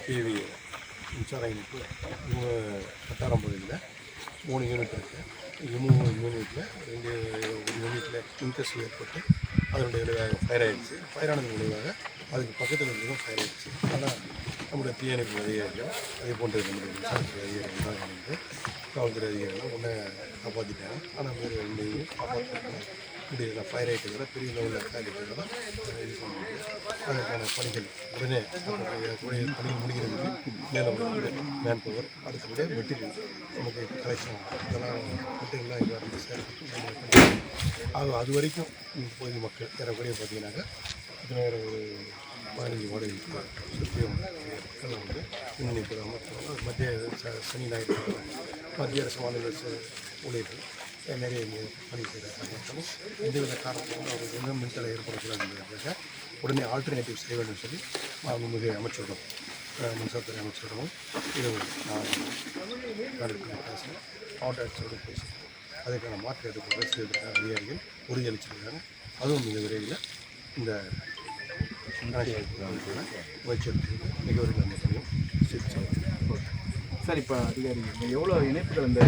KV மின்சார இணைப்பு வட்டாரம் பகுதியில் 3 யூனிட் இருக்குது. 3 யூனிட்டில் ஒரு யூனிட்டில் மின்கசிவு ஏற்பட்டு அதனுடைய விளைவாக ஃபயர் ஆகிடுச்சு. ஃபயர் ஆனது விளைவாக அதுக்கு பக்கத்தில் இருக்கிறதும் ஃபயர் ஆகிடுச்சு. ஆனால் நம்முடைய தீயணைப்பு அதிகாரிகள் அதே போன்ற நம்முடைய மின்சாரத்துறை அதிகாரிகள் தான் வந்து காவல்துறை அதிகாரிகள் ஒன்றை காப்பாற்றிட்டாங்க. ஆனால் வேறு ரெண்டையும் காப்பாற்ற முடியல. ஃபயர் ஆகிட்டதால பெரிய லெவலில் காலிட்டதால் இது பண்ண முடியும். அதற்கான பணிகள் உடனே பணிகள் முடிகிறதுக்கு மேலே வந்து மேன் பவர் அடுத்தபடியாக மெட்டீரியல் நமக்கு கலெக்ஷன் இதெல்லாம் மெட்டீரியல்லாம் இங்கே வந்து சேர்த்து அது வரைக்கும் இப்போதைய மக்கள் ஏறக்குறைய பார்த்தீங்கன்னாக்கா இதில் ஒரு 15 வாடகை சுற்றியும் மக்கள் வந்து மின்னிணைப்பு அமைச்சர்கள் மத்திய சனி ஞாயிற்று மத்திய அரசு மாநில அரசு ஊழியர்கள் நிறைய பணி செய்கிறாங்க. மக்களும் எந்தவித காரணத்துக்கும் அவருக்கு எந்த மின்தடை ஏற்படக்கூடாது என்பதற்காக உடனே ஆல்டர்னேட்டிவ் செய்ய வேண்டும் சொல்லி மாண்புமிகு அமைச்சரும் மின்சாரத்துறை அமைச்சரும் இது பேசுகிறேன் மாவட்ட ஆட்சியரோடு பேசி அதற்கான மாற்று ஏற்பாடு செய்வதற்கான அதிகாரிகள் உறுதியளிச்சிருக்காங்க. அதுவும் மிக விரைவில் இந்த முயற்சி எடுத்து மிக விரைவில் அந்த பணியும் சார், இப்போ அதிகாரிகள் எவ்வளோ இணைப்புகள் இந்த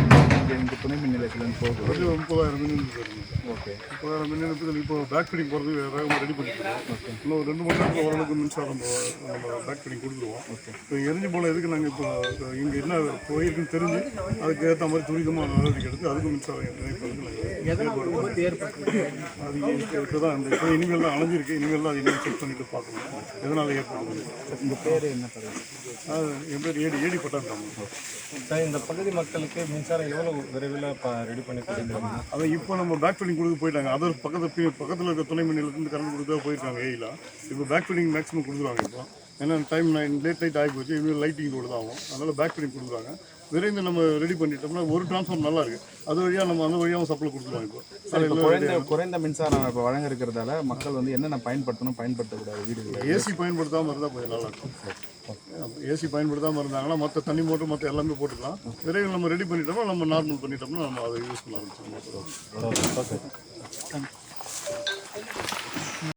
துணை மின் நிலையத்துலேருந்து போகுது? 30,000 மின் இணைப்புகள். ஓகே, 30,000 மின் இணைப்புகள் இப்போ பேக் ஃபிட்டிங் போகிறது வேகமாக ரெடி பண்ணிக்கிறோம். இன்னும் ஒரு 2 மணி நேரத்தில் ஓரளவுக்கு மின்சாரம் நம்ம பேக் ஃபிட்டிங் கொடுத்துருவோம். இப்போ எரிஞ்சு போன எதுக்கு நாங்கள் இப்போ இங்கே என்ன போயிருக்குன்னு தெரிஞ்சு அதுக்கு ஏற்ற மாதிரி துரிதமாக நடவடிக்கை எடுத்து அதுக்கு மின்சாரம் இணைப்பு வந்து அது தான் இந்த இப்போ இனிமேல் தான் அணைஞ்சிருக்கு. இனிமேல் தான் அது இன்னும் செக் பண்ணிட்டு பார்க்கணும் எதனால் ஏற்படுது. இந்த பேர் என்ன பேர்? என் பேர் ஏடி பட்டாண்டாம். சார், இந்த பகுதி மக்களுக்கு மின்சாரம் எவ்வளோ விரைவில் ரெடி பண்ணி கொடுத்துருக்காங்க? அதை இப்போ நம்ம பேக் ஃபிட்டிங் கொடுத்து போயிட்டாங்க. அதர் பக்கத்தில் இருக்க துணை மின் நிலையத்துலேருந்து கரண்ட் கொடுத்து போயிருக்காங்க. ஏயிலாம் இப்போ பேக் ஃபிட்டிங் மேக்ஸிமம் கொடுத்துருவாங்க. இப்போ ஏன்னா டைம் லேட் நைட் ஆகி போச்சு. இனிமேல் லைட்டிங் ரோடு தான் ஆகும். அதனால் பேக் ஃபிட்டிங் கொடுக்குறாங்க. விரைந்து நம்ம ரெடி பண்ணிட்டோம்னா ஒரு டிரான்ஸ்ஃபார்ம் நல்லா இருக்குது. அது வழியாக நம்ம அந்த வழியாகவும் சப்ளை கொடுத்துருவாங்க. இப்போ குறைந்த மின்சாரம் இப்போ வழங்க இருக்கிறதால மக்கள் வந்து என்னென்ன பயன்படுத்தணும் பயன்படுத்தக்கூடாது வீடுகள்? ஏசி பயன்படுத்தாமல் இருந்தால் கொஞ்சம் நல்லா இருக்கும். ஏசி பயன்படுத்தாமல் இருந்தாங்கன்னா மற்ற தண்ணி மோட்டர் மற்ற எல்லாமே போட்டுக்கலாம். விரைவில் நம்ம ரெடி பண்ணிட்டோம்னா நம்ம நார்மல் பண்ணிட்டோம்னா நம்ம அதை யூஸ் பண்ண ஆரம்பிச்சிடலாம்.